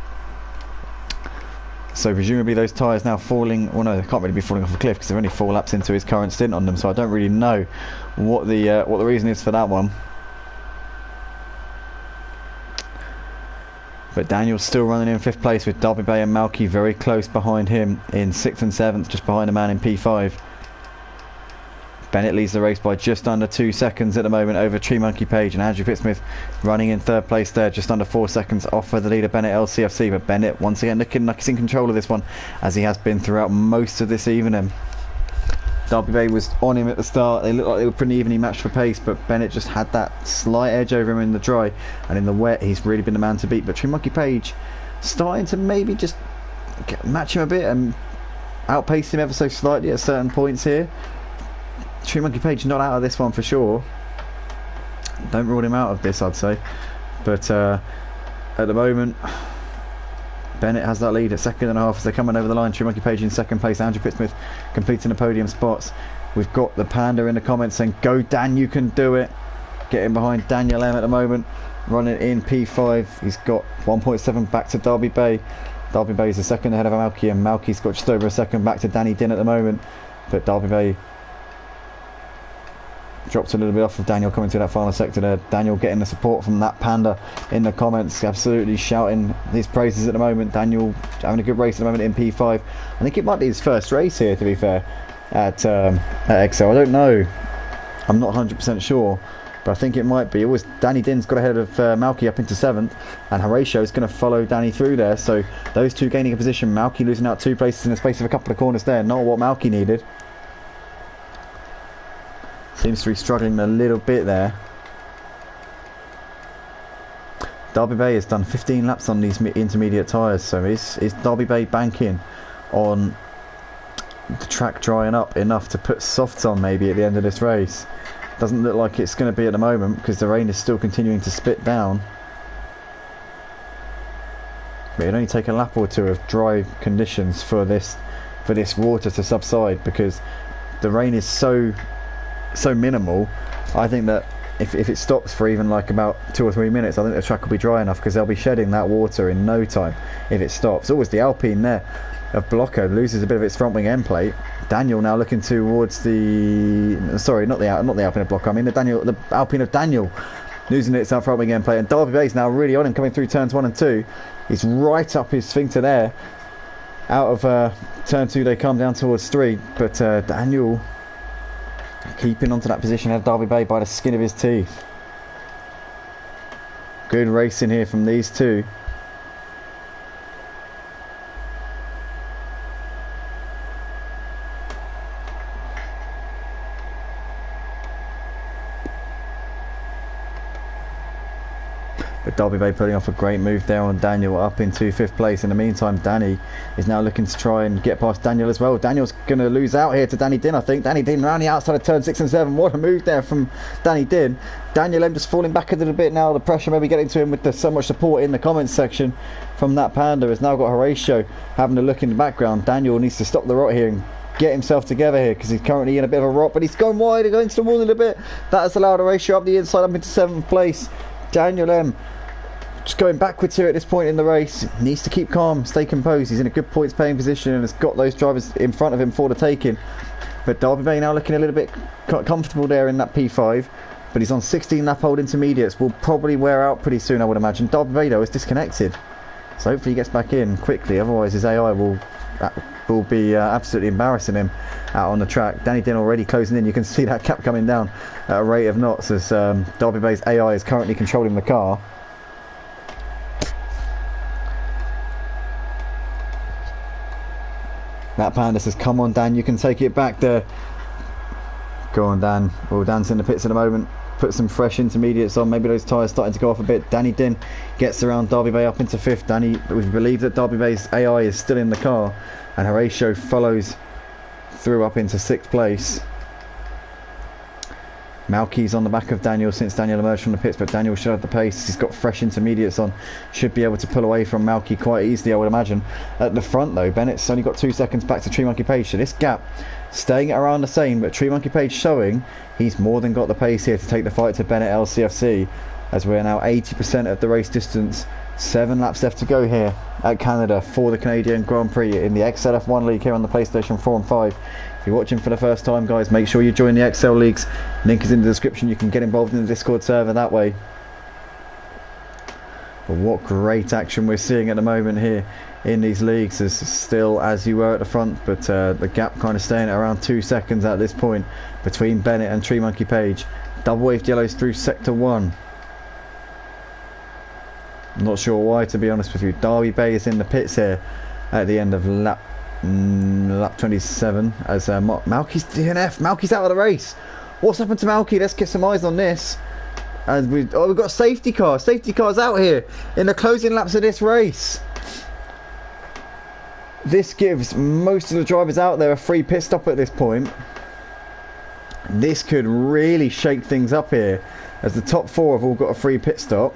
S1: So presumably those tyres now falling, well no, they can't really be falling off a cliff because they're only 4 laps into his current stint on them, so I don't really know what the reason is for that one. But Daniel's still running in 5th place with Derby Bay and Malky very close behind him in 6th and 7th, just behind the man in P5. Bennett leads the race by just under 2 seconds at the moment over Tree Page, and Andrew Pittsmith running in 3rd place there, just under 4 seconds off of the leader Bennett LCFC. But Bennett once again looking like he's in control of this one, as he has been throughout most of this evening. Derby Bay was on him at the start. They looked like they were pretty evenly matched for pace, but Bennett just had that slight edge over him in the dry, and in the wet he's really been the man to beat. But Tree Page starting to maybe just match him a bit and outpace him ever so slightly at certain points here. Tree Page not out of this one for sure. Don't rule him out of this, I'd say. But at the moment, Bennett has that lead at 2.5 seconds as they're coming over the line. Tree Page in 2nd place. Andrew Pittsmith completing the podium spots. We've got the Panda in the comments saying, "Go Dan, you can do it." Getting behind Daniel M at the moment, running in P5. He's got 1.7 back to Derby Bay. Derby Bay's a second ahead of Malky, and Malky's got just over a second back to Danny Din at the moment. But Derby Bay dropped a little bit off of Daniel coming through that final sector there. Daniel getting the support from that Panda in the comments, absolutely shouting his praises at the moment. Daniel having a good race at the moment in P5. I think it might be his first race here, to be fair, at XL. I don't know. I'm not 100% sure, but I think it might be. Danny Din's got ahead of Malky up into 7th, and Horatio's going to follow Danny through there. So those two gaining a position. Malky losing out 2 places in the space of a couple of corners there. Not what Malky needed. Seems to be struggling a little bit there. Derby Bay has done 15 laps on these intermediate tyres, so is Derby Bay banking on the track drying up enough to put softs on maybe at the end of this race? Doesn't look like it's going to be at the moment because the rain is still continuing to spit down. But it'll only take a lap or two of dry conditions for this water to subside, because the rain is so minimal. I think that if it stops for even like about 2 or 3 minutes, I think the track will be dry enough, because they'll be shedding that water in no time if it stops. Always the Alpine there of Blocko loses a bit of its front wing end plate. Daniel now looking towards the, sorry, not the Alpine of Blocko, I mean the Alpine of Daniel losing its front wing end plate, and Derby Bay's now really on him coming through turns 1 and 2. He's right up his sphincter there. Out of turn 2 they come down towards 3, but Daniel keeping onto that position of Derby Bay by the skin of his teeth. Good racing here from these two. But Derby Bay putting off a great move there on Daniel, up into 5th place. In the meantime, Danny is now looking to try and get past Daniel as well. Daniel's going to lose out here to Danny Din, I think. Danny Din around the outside of turn 6 and 7. What a move there from Danny Din. Daniel M just falling back a little bit now. The pressure maybe getting to him with so much support in the comments section from that Panda. Has now got Horatio having a look in the background. Daniel needs to stop the rot here and get himself together here, because he's currently in a bit of a rot, but he's gone wide against the wall a little bit. That has allowed Horatio up the inside, up into 7th place. Daniel M just going backwards here at this point in the race. Needs to keep calm, stay composed. He's in a good points paying position and has got those drivers in front of him for the taking. But Derby Bay now looking a little bit comfortable there in that P5, but he's on 16 lap old intermediates. Will probably wear out pretty soon, I would imagine. Derby Bay though is disconnected, so hopefully he gets back in quickly, otherwise his AI will be absolutely embarrassing him out on the track. Danny Din already closing in. You can see that cap coming down at a rate of knots as Derby Bay's AI is currently controlling the car. That Panda says, come on Dan, you can take it back there. Go on Dan. Well, Dan's in the pits at the moment. Put some fresh intermediates on. Maybe those tyres starting to go off a bit. Danny Din gets around Derby Bay up into 5th. We believe that Derby Bay's AI is still in the car, and Horatio follows through up into 6th place. Malky's on the back of Daniel since Daniel emerged from the pits, but Daniel should have the pace. He's got fresh intermediates on. Should be able to pull away from Malky quite easily, I would imagine. At the front though, Bennett's only got 2 seconds back to Tree Monkey Page, so this gap staying around the same, but Tree Monkey Page showing he's more than got the pace here to take the fight to Bennett LCFC, as we're now 80% of the race distance. 7 laps left to go here at Canada for the Canadian Grand Prix in the XLF1 League here on the PlayStation 4 and 5. If you're watching for the first time, guys, make sure you join the XL Leagues. Link is in the description. You can get involved in the Discord server that way. But what great action we're seeing at the moment here in these leagues. As still as you were at the front, but the gap kind of staying at around 2 seconds at this point between Bennett and Tree Monkey Page. Double waved yellows through sector 1. I'm not sure why, to be honest with you. Derby Bay is in the pits here at the end of lap 27 as Malky's DNF. Malky's out of the race. What's happened to Malky? Let's get some eyes on this. As we've got a safety car. Safety car's out here in the closing laps of this race. This gives most of the drivers out there a free pit stop at this point. This could really shake things up here, as the top 4 have all got a free pit stop.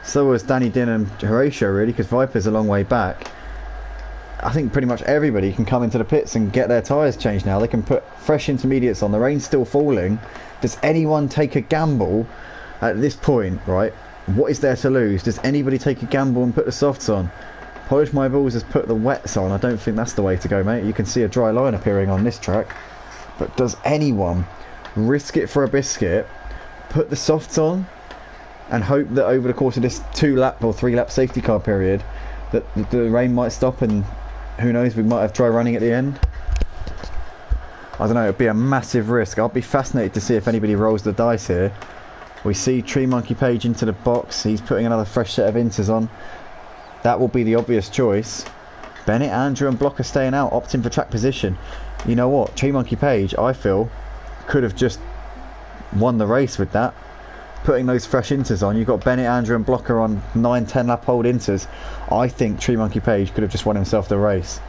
S1: So was Danny Din and Horatio, really, because Viper's a long way back. I think pretty much everybody can come into the pits and get their tyres changed now. They can put fresh intermediates on. The rain's still falling. Does anyone take a gamble at this point, right? What is there to lose? Does anybody take a gamble and put the softs on? Polish My Balls has put the wets on. I don't think that's the way to go, mate. You can see a dry line appearing on this track. But does anyone risk it for a biscuit, put the softs on, and hope that over the course of this 2-lap or 3-lap safety car period that the rain might stop, and who knows, we might have dry running at the end? I don't know, it'd be a massive risk. I'll be fascinated to see if anybody rolls the dice here. We see Tree Monkey Page into the box. He's putting another fresh set of inters on. That will be the obvious choice. Bennett, Andrew and Block are staying out, opting for track position. You know what, Tree Monkey Page, I feel, could have just won the race with that. putting those fresh inters on. You've got Bennett, Andrew and Blocker on 9-10 lap old inters. I think Tree Monkey Page could have just won himself the race.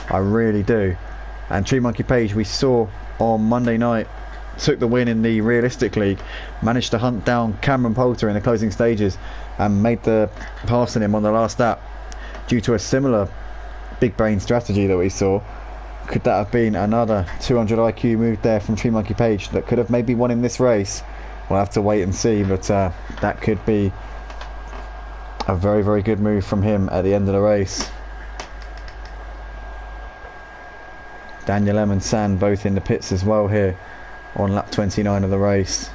S1: I really do. And Tree Monkey Page, we saw on Monday night, took the win in the Realistic League, managed to hunt down Cameron Poulter in the closing stages and made the pass on him on the last lap due to a similar big brain strategy that we saw. Could that have been another 200 IQ move there from Tree Monkey Page that could have maybe won him this race? We'll have to wait and see, but that could be a very, very good move from him at the end of the race. Daniel M and San both in the pits as well here on lap 29 of the race.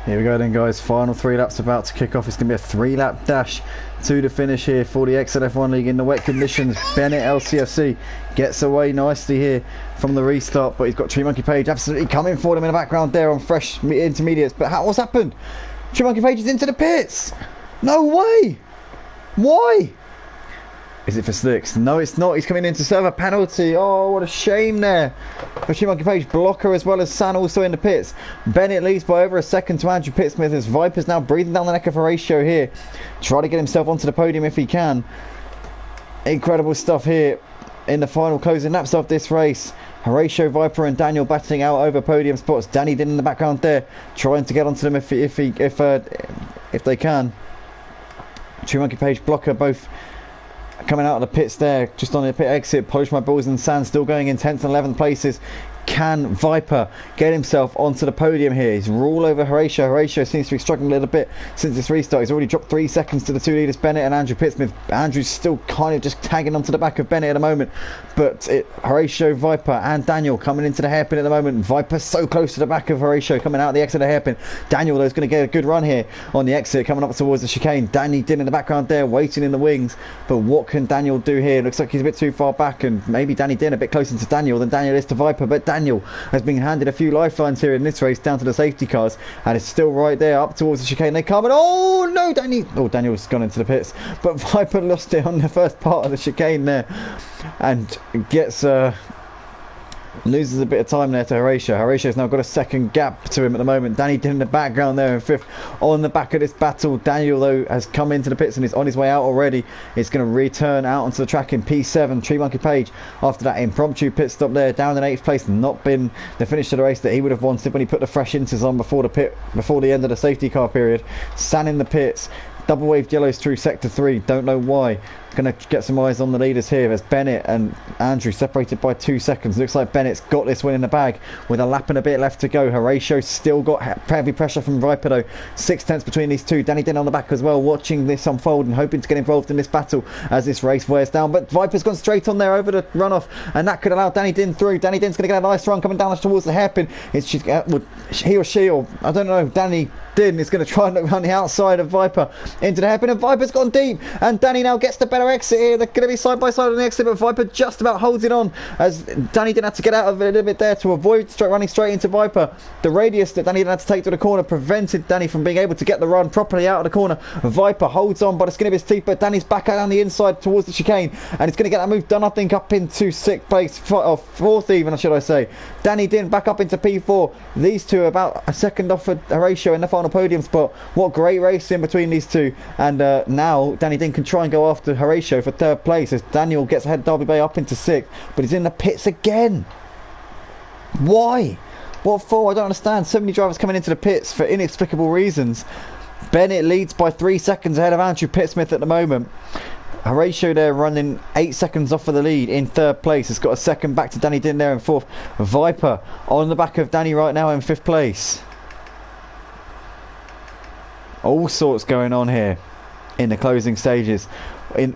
S1: Here we go then, guys. Final 3 laps about to kick off. It's going to be a 3-lap dash to the finish here for the XLF1 League in the wet conditions. Bennett LCFC gets away nicely here from the restart, but he's got Tree Monkey Page absolutely coming for them in the background there on fresh intermediates. But what's happened? Tree Monkey Page is into the pits. No way. Why? Is it for Slicks? No, it's not. He's coming in to serve a penalty. Oh, what a shame there for Tree Monkey Page. Blocker as well as San also in the pits. Bennett leads by over a second to Andrew Pittsmith as Viper's now breathing down the neck of Horatio here. Try to get himself onto the podium if he can. Incredible stuff here in the final closing laps of this race. Horatio, Viper and Daniel battling out over podium spots. Danny Din in the background there, trying to get onto them if they can. Tree Monkey Page, Blocker both coming out of the pits there, just on the pit exit. Polish My Balls and Sand still going in 10th and 11th places. Can Viper get himself onto the podium here? He's all over Horatio. Horatio seems to be struggling a little bit since this restart. He's already dropped 3 seconds to the 2 leaders, Bennett and Andrew Pittsmith. Andrew's still kind of just tagging onto the back of Bennett at the moment, but Horatio, Viper and Daniel coming into the hairpin at the moment. Viper so close to the back of Horatio, coming out of the exit of the hairpin. Daniel though is going to get a good run here on the exit, coming up towards the chicane. Danny Din in the background there, waiting in the wings, but what can Daniel do here? Looks like he's a bit too far back, and maybe Danny Din a bit closer to Daniel than Daniel is to Viper, but Daniel has been handed a few lifelines here in this race down to the safety cars, and it's still right there up towards the chicane. They come, and oh no, Daniel's gone into the pits, but Viper lost it on the first part of the chicane there and gets loses a bit of time there to Horatio. Horatio's now got a second gap to him at the moment. Danny Din in the background there in 5th on the back of this battle. Daniel though has come into the pits and is on his way out already. It's going to return out onto the track in P7. Tree Monkey Page after that impromptu pit stop there, down in 8th place, not been the finish of the race that he would have wanted when he put the fresh inters on before the end of the safety car period. San in the pits. Double waved yellows through sector 3, don't know why. Going to get some eyes on the leaders here as Bennett and Andrew separated by 2 seconds. Looks like Bennett's got this win in the bag with a lap and a bit left to go. Horatio still got heavy pressure from Viper though. 6 tenths between these two. Danny Din on the back as well, watching this unfold and hoping to get involved in this battle as this race wears down. But Viper's gone straight on there over the runoff, and that could allow Danny Din through. Danny Din's going to get a nice run coming down towards the hairpin. He or she, or I don't know, Danny Din is going to try and look around the outside of Viper into the hairpin, and Viper's gone deep, and Danny now gets the better exit here. They're going to be side by side on the exit, but Viper just about holds it on as Danny Din had to get out of it a little bit there to avoid running straight into Viper. The radius that Danny Din had to take to the corner prevented Danny from being able to get the run properly out of the corner. Viper holds on by the skin of his teeth, but Danny's back out on the inside towards the chicane, and it's going to get that move done, I think, up into 6th place, or 4th even, should I say. Danny Din back up into P4. These two are about a second off Horatio in the final podium spot. What great race in between these two, and now Danny Din can try and go after Horatio for 3rd place as Daniel gets ahead of Derby Bay up into 6th, but he's in the pits again. Why? What for? I don't understand. So many drivers coming into the pits for inexplicable reasons. Bennett leads by 3 seconds ahead of Andrew Pittsmith at the moment. Horatio there running 8 seconds off of the lead in 3rd place. Has got a second back to Danny Din there in 4th. Viper on the back of Danny right now in 5th place. All sorts going on here in the closing stages,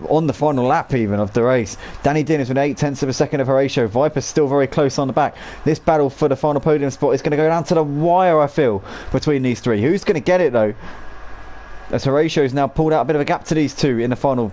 S1: on the final lap even of the race. Danny Din is within 0.8 of a second of Horatio. Viper's still very close on the back. This battle for the final podium spot is going to go down to the wire, I feel, between these three. Who's going to get it though, as Horatio's now pulled out a bit of a gap to these two in the final,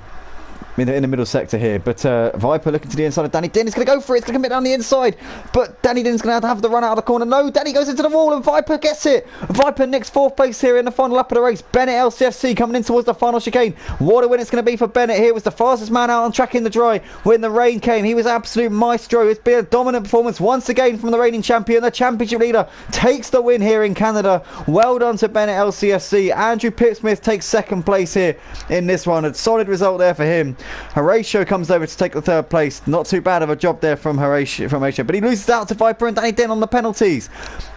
S1: in the middle sector here. But Viper looking to the inside of Danny Din. He's going to go for it. It's going to commit down the inside, but Danny Din's going to have the run out of the corner. No, Danny goes into the wall and Viper gets it. Viper nicks 4th place here in the final lap of the race. Bennett LCFC coming in towards the final chicane. What a win it's going to be for Bennett here. Was the fastest man out on track in the dry when the rain came. He was absolute maestro. It's been a dominant performance once again from the reigning champion. The championship leader takes the win here in Canada. Well done to Bennett LCFC. Andrew Pittsmith takes 2nd place here in this one. A solid result there for him. Horatio comes over to take the 3rd place. Not too bad of a job there from Horatio, but he loses out to Viper and Danny Din on the penalties.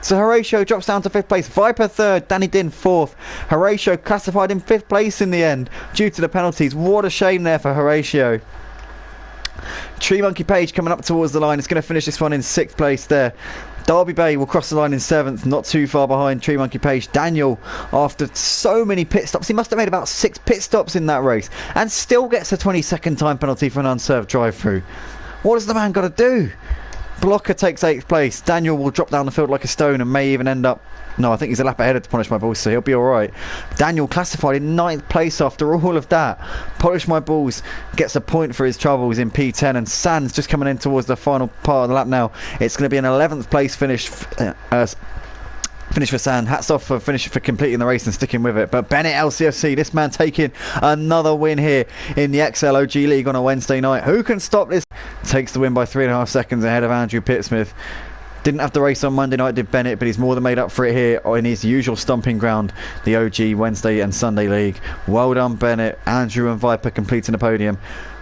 S1: So Horatio drops down to 5th place. Viper 3rd, Danny Din 4th. Horatio classified in 5th place in the end due to the penalties. What a shame there for Horatio. Tree Monkey Page coming up towards the line. It's going to finish this one in 6th place there. Derby Bay will cross the line in 7th, not too far behind Tree Monkey Page. Daniel, after so many pit stops, he must have made about 6 pit stops in that race, and still gets a 20-second time penalty for an unserved drive-through. What has the man got to do? Blocker takes 8th place. Daniel will drop down the field like a stone and may even end up... No, I think he's a lap ahead to Polish My Balls, so he'll be alright. Daniel classified in 9th place after all of that. Polish My Balls gets a point for his troubles in P10, and Sands just coming in towards the final part of the lap now. It's going to be an 11th place finish for Sand. Hats off for completing the race and sticking with it. But Bennett LCFC, this man taking another win here in the XLOG League on a Wednesday night. Who can stop this? Takes the win by 3.5 seconds ahead of Andrew Pittsmith. Didn't have the race on Monday night, did Bennett, but he's more than made up for it here in his usual stomping ground, the OG Wednesday and Sunday League. Well done, Bennett. Andrew and Viper completing the podium.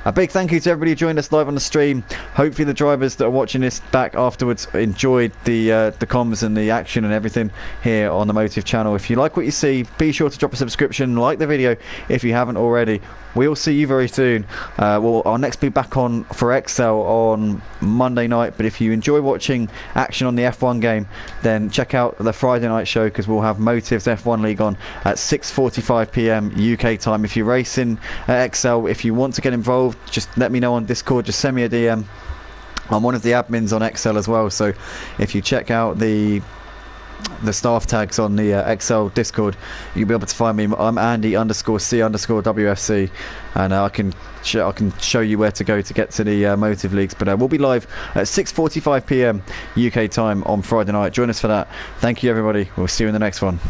S1: A big thank you to everybody who joined us live on the stream. Hopefully the drivers that are watching this back afterwards enjoyed the comms and the action and everything here on the Motive channel. If you like what you see, be sure to drop a subscription, like the video if you haven't already. We'll see you very soon. I'll next be back on for XL on Monday night, but if you enjoy watching action on the F1 game, then check out the Friday night show, because we'll have Motive's F1 League on at 6:45 PM UK time. If you're racing at XL, if you want to get involved, just let me know on Discord, just send me a DM. I'm one of the admins on XL as well, so if you check out the staff tags on the XL Discord, you'll be able to find me. I'm Andy_C_WFC, and I can show you where to go to get to the Motive Leagues. But we'll be live at 6:45 PM UK time on Friday night. Join us for that. Thank you, everybody. We'll see you in the next one.